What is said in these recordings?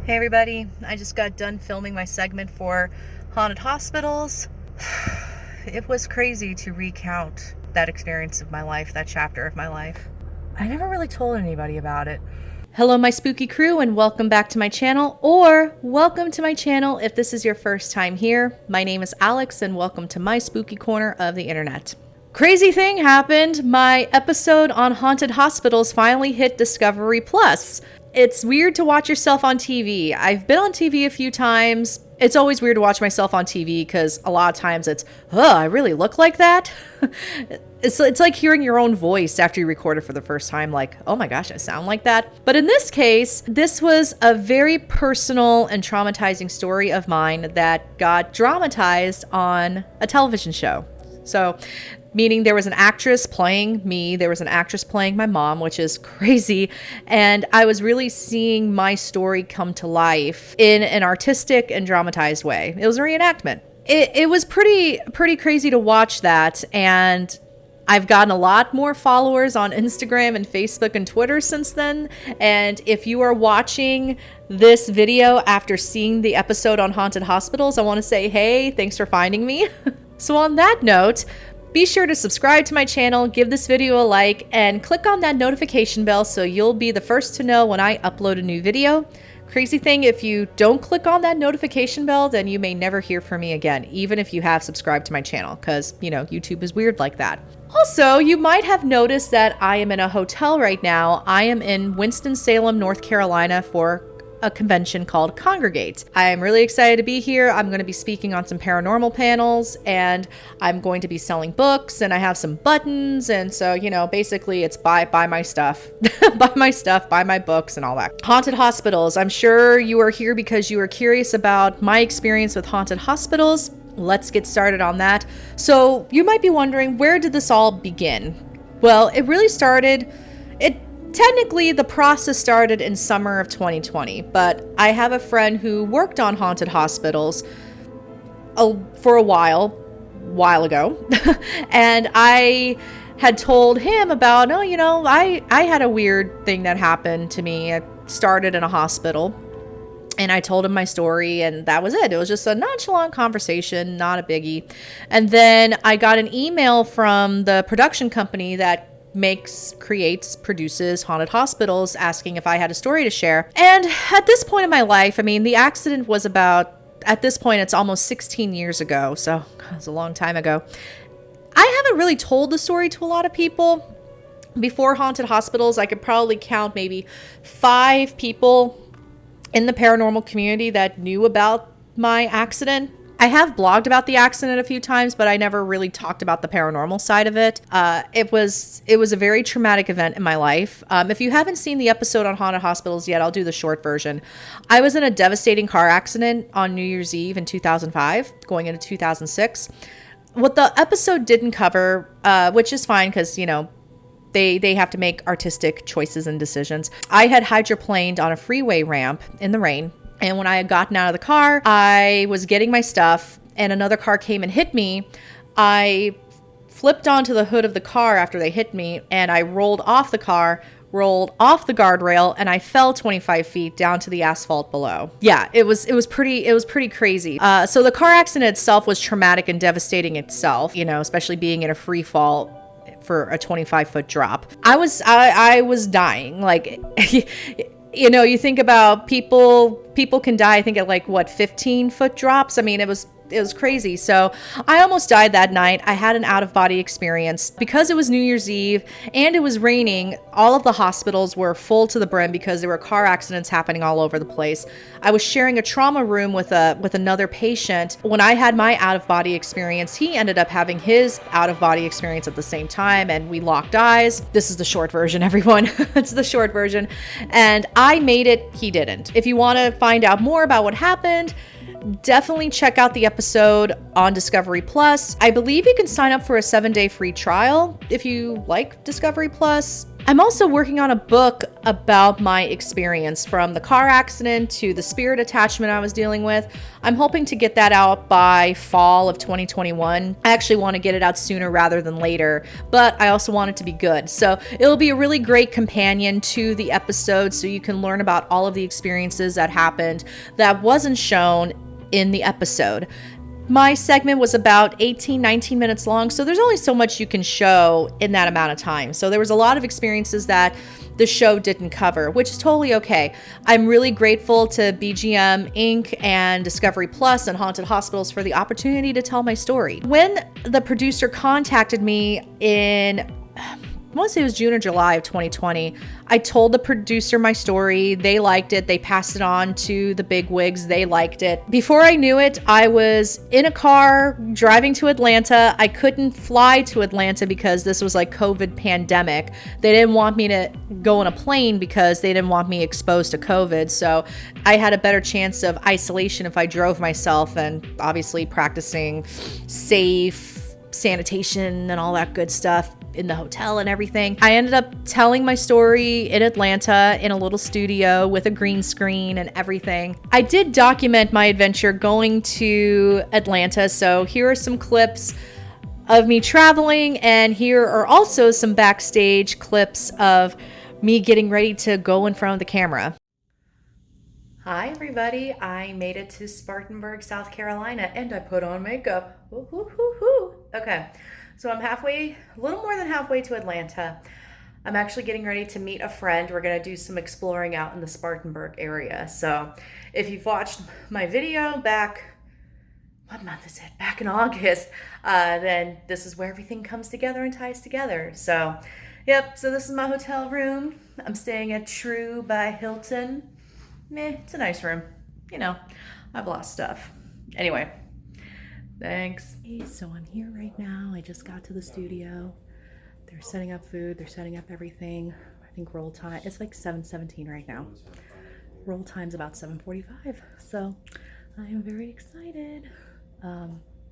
Hey everybody, I just got done filming my segment for haunted hospitals. It was crazy to recount that experience of my life, that chapter of my life. I never really told anybody about it. Hello my spooky crew and welcome back to my channel, or welcome to my channel if this is your first time here. My name is Alex and welcome to my spooky corner of the internet. Crazy thing happened. My episode on haunted hospitals finally hit Discovery Plus. It's weird to watch yourself on TV. I've been on TV a few times. It's always weird to watch myself on TV because a lot of times it's, I really look like that. It's like hearing your own voice after you record it for the first time, like, oh my gosh, I sound like that. But in this case, this was a very personal and traumatizing story of mine that got dramatized on a television show. So, meaning there was an actress playing me, there was an actress playing my mom, which is crazy. And I was really seeing my story come to life in an artistic and dramatized way. It was a reenactment. It was pretty crazy to watch that. And I've gotten a lot more followers on Instagram and Facebook and Twitter since then. And if you are watching this video after seeing the episode on haunted hospitals, I want to say, hey, thanks for finding me. So on that note, be sure to subscribe to my channel, give this video a like, and click on that notification bell so you'll be the first to know when I upload a new video. Crazy thing, if you don't click on that notification bell, then you may never hear from me again, even if you have subscribed to my channel, because, you know, YouTube is weird like that. Also, you might have noticed that I am in a hotel right now. I am in Winston-Salem, North Carolina for a convention called Congregate. I am really excited to be here. I'm going to be speaking on some paranormal panels, and I'm going to be selling books, and I have some buttons, and so, you know, basically it's buy my stuff. Buy my stuff, buy my books, and all that. Haunted hospitals. I'm sure you are here because you are curious about my experience with haunted hospitals. Let's get started on that. So you might be wondering, where did this all begin? Well, it really started, technically, the process started in summer of 2020, but I have a friend who worked on haunted hospitals for a while ago, and I had told him about, I had a weird thing that happened to me. I started in a hospital, and I told him my story, and that was it. It was just a nonchalant conversation, not a biggie. And then I got an email from the production company that produces haunted hospitals, asking if I had a story to share. And at this point in my life, I mean, the accident was at this point, it's almost 16 years ago. So it was a long time ago. I haven't really told the story to a lot of people. Before haunted hospitals, I could probably count maybe 5 people in the paranormal community that knew about my accident. I have blogged about the accident a few times, but I never really talked about the paranormal side of it. It was a very traumatic event in my life. If you haven't seen the episode on haunted hospitals yet, I'll do the short version. I was in a devastating car accident on New Year's Eve in 2005, going into 2006. What the episode didn't cover, which is fine because, you know, they have to make artistic choices and decisions. I had hydroplaned on a freeway ramp in the rain. And when I had gotten out of the car, I was getting my stuff and another car came and hit me. I flipped onto the hood of the car after they hit me, and I rolled off the car, rolled off the guardrail, and I fell 25 feet down to the asphalt below. Yeah, it was pretty crazy. So the car accident itself was traumatic and devastating itself, you know, especially being in a free fall for a 25-foot drop. I was dying. Like, you know, you think about people can die, I think, at like, 15-foot drops. I mean, it was crazy. So I almost died that night. I had an out-of-body experience. Because it was New Year's Eve and it was raining, all of the hospitals were full to the brim because there were car accidents happening all over the place. I was sharing a trauma room with another patient. When I had my out-of-body experience, he ended up having his out-of-body experience at the same time, and we locked eyes. This is the short version, everyone. It's the short version. And I made it, he didn't. If you want to find out more about what happened, definitely check out the episode on Discovery Plus. I believe you can sign up for a 7-day free trial if you like Discovery Plus. I'm also working on a book about my experience from the car accident to the spirit attachment I was dealing with. I'm hoping to get that out by fall of 2021. I actually want to get it out sooner rather than later, but I also want it to be good. So it'll be a really great companion to the episode so you can learn about all of the experiences that happened that wasn't shown in the episode. My segment was about 18, 19 minutes long, so there's only so much you can show in that amount of time. So there was a lot of experiences that the show didn't cover, which is totally okay. I'm really grateful to BGM Inc. and Discovery Plus and Haunted Hospitals for the opportunity to tell my story. When the producer contacted me in, I want to say it was June or July of 2020. I told the producer my story. They liked it. They passed it on to the big wigs. They liked it. Before I knew it, I was in a car driving to Atlanta. I couldn't fly to Atlanta because this was like COVID pandemic. They didn't want me to go on a plane because they didn't want me exposed to COVID. So I had a better chance of isolation if I drove myself, and obviously practicing safe sanitation and all that good stuff in the hotel and everything. I ended up telling my story in Atlanta in a little studio with a green screen and everything. I did document my adventure going to Atlanta, so here are some clips of me traveling, and here are also some backstage clips of me getting ready to go in front of the camera. Hi everybody, I made it to Spartanburg, South Carolina, and I put on makeup. Woo-hoo-hoo-hoo. Okay, so I'm a little more than halfway to Atlanta. I'm actually getting ready to meet a friend. We're gonna do some exploring out in the Spartanburg area. So if you've watched my video back, what month is it? Back in August, then this is where everything comes together and ties together. So, yep, so this is my hotel room. I'm staying at True by Hilton. It's a nice room. You know, I've lost stuff. Anyway, thanks. So I'm here right now. I just got to the studio. They're setting up food. They're setting up everything. I think roll time, it's like 7:17 right now. Roll time's about 7:45. So I am very excited.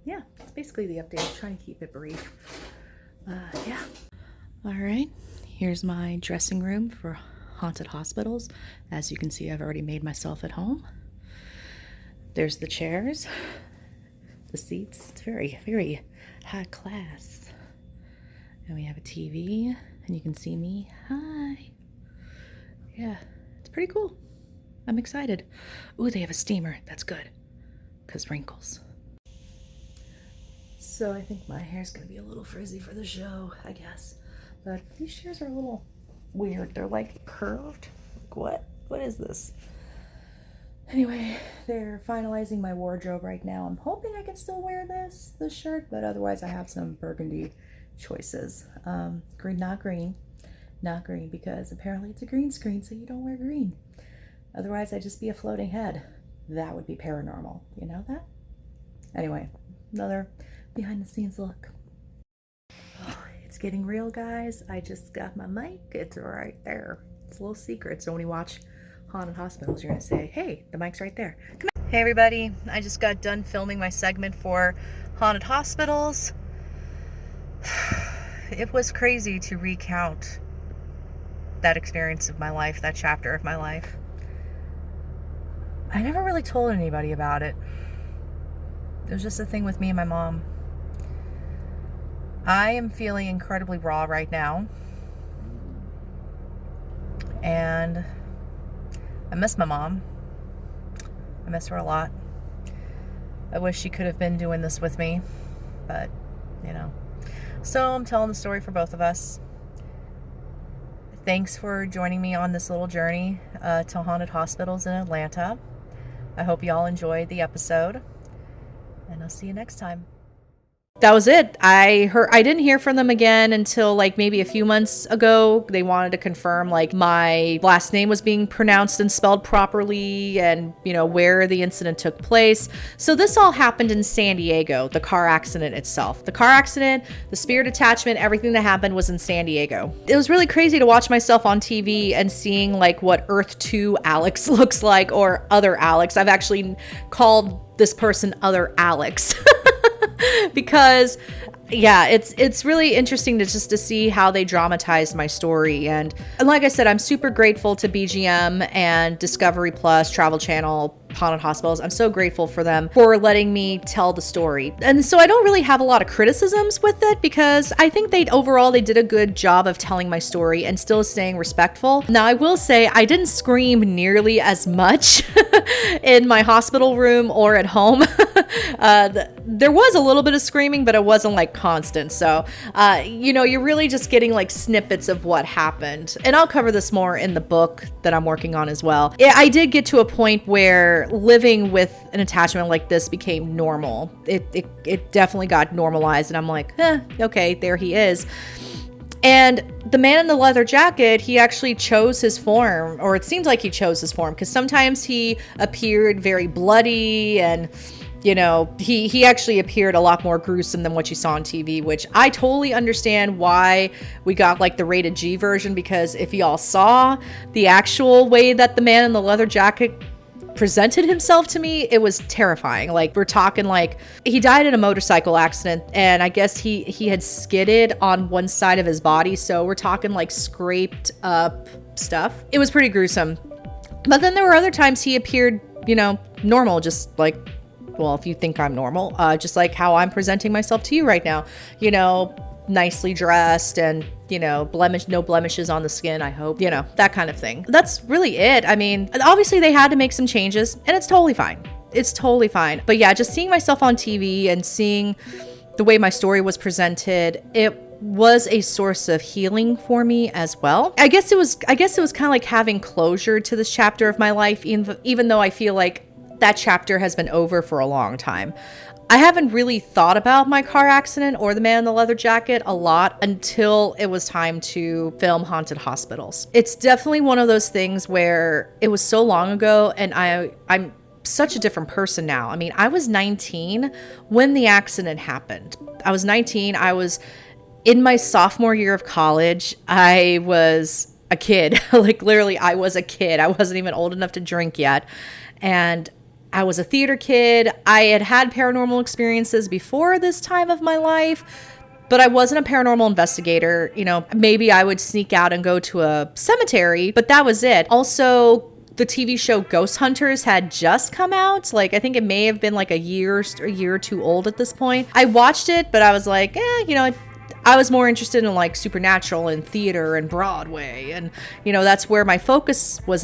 Yeah, it's basically the update. I'm trying to keep it brief. Yeah. All right, here's my dressing room for Haunted Hospitals. As you can see, I've already made myself at home. There's the chairs, the seats. It's very, very high class. And we have a TV, and you can see me. Hi. Yeah, it's pretty cool. I'm excited. Ooh, they have a steamer. That's good, because wrinkles. So I think my hair's gonna be a little frizzy for the show, I guess. But these chairs are a little weird. They're like curved. Like what is this? Anyway, they're finalizing my wardrobe right now. I'm hoping I can still wear this shirt, but otherwise I have some burgundy choices. Green, not green, because apparently it's a green screen, so you don't wear green. Otherwise I'd just be a floating head. That would be paranormal. You know that? Anyway, another behind the scenes look. It's getting real, guys. I just got my mic. It's right there. It's a little secret. So when you watch Haunted Hospitals, you're going to say, hey, the mic's right there. Come on. Hey, everybody. I just got done filming my segment for Haunted Hospitals. It was crazy to recount that experience of my life, that chapter of my life. I never really told anybody about it. It was just a thing with me and my mom. I am feeling incredibly raw right now, and I miss my mom. I miss her a lot. I wish she could have been doing this with me, but, you know. So I'm telling the story for both of us. Thanks for joining me on this little journey to Haunted Hospitals in Atlanta. I hope you all enjoyed the episode, and I'll see you next time. That was it. I didn't hear from them again until like maybe a few months ago. They wanted to confirm like my last name was being pronounced and spelled properly, and you know where the incident took place. So this all happened in San Diego, the car accident itself. The car accident, the spirit attachment, everything that happened was in San Diego. It was really crazy to watch myself on TV and seeing like what Earth 2 Alex looks like, or other Alex. I've actually called this person Other Alex. Because Yeah, it's really interesting to see how they dramatized my story. And like I said, I'm super grateful to BGM and Discovery Plus, Travel Channel, Haunted Hospitals. I'm so grateful for them for letting me tell the story. And so I don't really have a lot of criticisms with it, because I think they did a good job of telling my story and still staying respectful. Now, I will say I didn't scream nearly as much in my hospital room or at home. There was a little bit of screaming, but it wasn't like constant. So, you're really just getting like snippets of what happened. And I'll cover this more in the book that I'm working on as well. I did get to a point where living with an attachment like this became normal. It definitely got normalized, and I'm like, okay, there he is. And the man in the leather jacket, he actually chose his form, or it seems like he chose his form, because sometimes he appeared very bloody, and he actually appeared a lot more gruesome than what you saw on TV, which I totally understand why we got like the rated G version, because if y'all saw the actual way that the man in the leather jacket presented himself to me, it was terrifying. Like, we're talking like he died in a motorcycle accident, and I guess he had skidded on one side of his body, so we're talking like scraped up stuff. It was pretty gruesome. But then there were other times he appeared, normal, just like, well, if you think I'm normal, just like how I'm presenting myself to you right now, nicely dressed and, no blemishes on the skin, I hope, that kind of thing. That's really it. I mean, obviously they had to make some changes, and it's totally fine. It's totally fine. But yeah, just seeing myself on TV and seeing the way my story was presented, it was a source of healing for me as well. I guess it was kind of like having closure to this chapter of my life, even though I feel like that chapter has been over for a long time. I haven't really thought about my car accident or the man in the leather jacket a lot until it was time to film Haunted Hospitals. It's definitely one of those things where it was so long ago, and I'm such a different person now. I mean, I was 19 when the accident happened. I was 19. I was in my sophomore year of college. I was a kid. Like, literally, I was a kid. I wasn't even old enough to drink yet. And I was a theater kid. I had paranormal experiences before this time of my life, but I wasn't a paranormal investigator. Maybe I would sneak out and go to a cemetery, but that was it. Also, the TV show Ghost Hunters had just come out. Like, I think it may have been like a year or two old at this point. I watched it, but I was like, I was more interested in like supernatural and theater and Broadway. And, that's where my focus was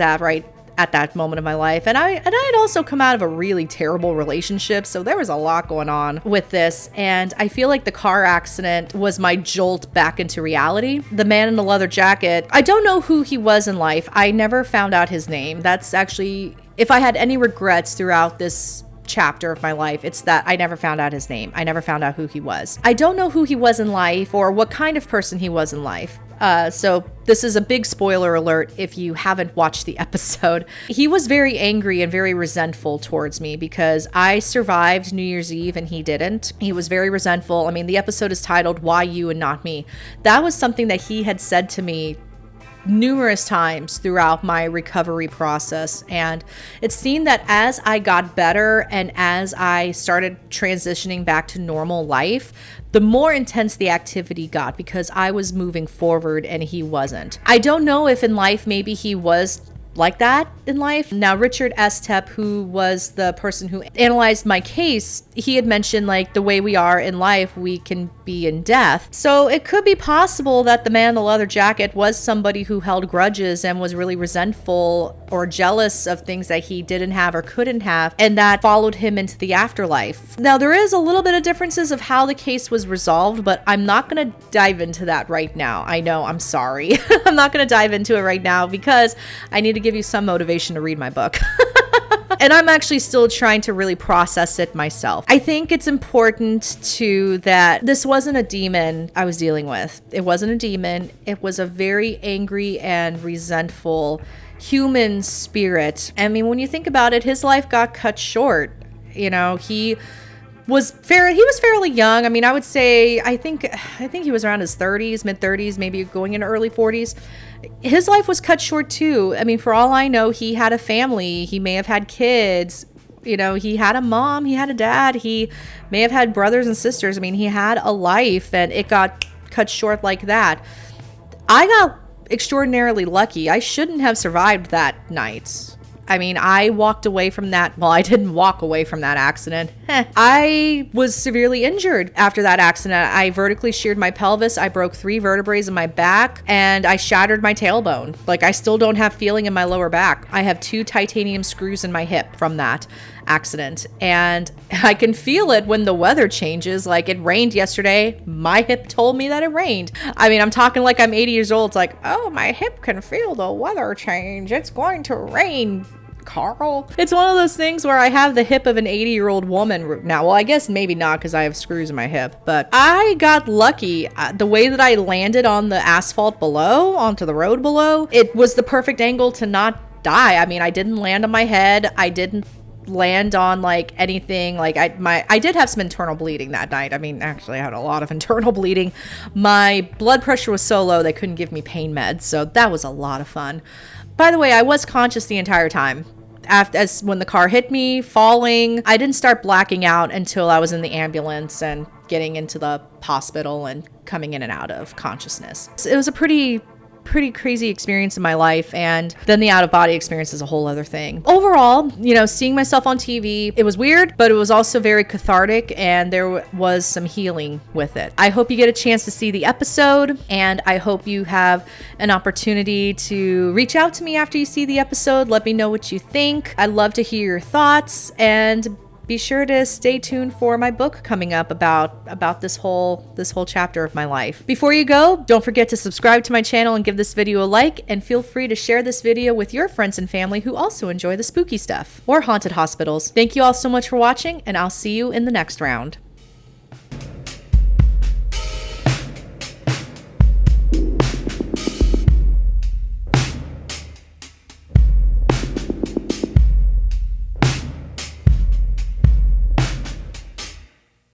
at that moment of my life. And I had also come out of a really terrible relationship, so there was a lot going on with this, and I feel like the car accident was my jolt back into reality. The man in the leather jacket, I don't know who he was in life. I never found out his name. That's actually, if I had any regrets throughout this chapter of my life, it's that I never found out his name. I never found out who he was. I don't know who he was in life or what kind of person he was in life. So this is a big spoiler alert if you haven't watched the episode. He was very angry and very resentful towards me because I survived New Year's Eve and he didn't. He was very resentful. I mean, the episode is titled "Why You and Not Me." That was something that he had said to me numerous times throughout my recovery process, and it seemed that as I got better and as I started transitioning back to normal life, the more intense the activity got because I was moving forward and he wasn't. I don't know if in life maybe he was like that in life. Now, Richard Estep, who was the person who analyzed my case, he had mentioned like the way we are in life, we can be in death. So it could be possible that the man in the leather jacket was somebody who held grudges and was really resentful or jealous of things that he didn't have or couldn't have, and that followed him into the afterlife. Now, there is a little bit of differences of how the case was resolved, but I'm not going to dive into that right now. I know, I'm sorry. I'm not going to dive into it right now because I need to give you some motivation to read my book. And I'm actually still trying to really process it myself. I think it's important that this wasn't a demon I was dealing with. It wasn't a demon. It was a very angry and resentful human spirit. I mean, when you think about it, his life got cut short. He was fairly young. I mean, I would say, I think he was around his 30s, mid 30s, maybe going into early 40s. His life was cut short too. I mean, for all I know, he had a family. He may have had kids, You know, he had a mom, he had a dad, he may have had brothers and sisters. I mean, he had a life, and it got cut short like that. I got extraordinarily lucky. I shouldn't have survived that night. I mean, I walked away from that. Well, I didn't walk away from that accident. I was severely injured after that accident. I vertically sheared my pelvis. I broke 3 vertebrae in my back, and I shattered my tailbone. Like, I still don't have feeling in my lower back. I have 2 titanium screws in my hip from that accident, and I can feel it when the weather changes. Like, it rained yesterday. My hip told me that it rained. I mean, I'm talking like I'm 80 years old. It's like, oh, my hip can feel the weather change. It's going to rain, Carl. It's one of those things where I have the hip of an 80-year-old woman now. Well, I guess maybe not, because I have screws in my hip, but I got lucky. The way that I landed on the asphalt below, onto the road below, it was the perfect angle to not die. I mean, I didn't land on my head. I didn't land on like anything. Like, I did have some internal bleeding that night. I mean, actually, I had a lot of internal bleeding. My blood pressure was so low they couldn't give me pain meds, so that was a lot of fun. By the way, I was conscious the entire time. As when the car hit me, falling, I didn't start blacking out until I was in the ambulance and getting into the hospital and coming in and out of consciousness. It was a pretty crazy experience in my life, and then the out-of-body experience is a whole other thing. Overall, you know, seeing myself on TV, it was weird, but it was also very cathartic, and there was some healing with it. I hope you get a chance to see the episode, and I hope you have an opportunity to reach out to me after you see the episode. Let me know what you think. I'd love to hear your thoughts, and be sure to stay tuned for my book coming up about this whole chapter of my life. Before you go, don't forget to subscribe to my channel and give this video a like, and feel free to share this video with your friends and family who also enjoy the spooky stuff or haunted hospitals. Thank you all so much for watching, and I'll see you in the next round.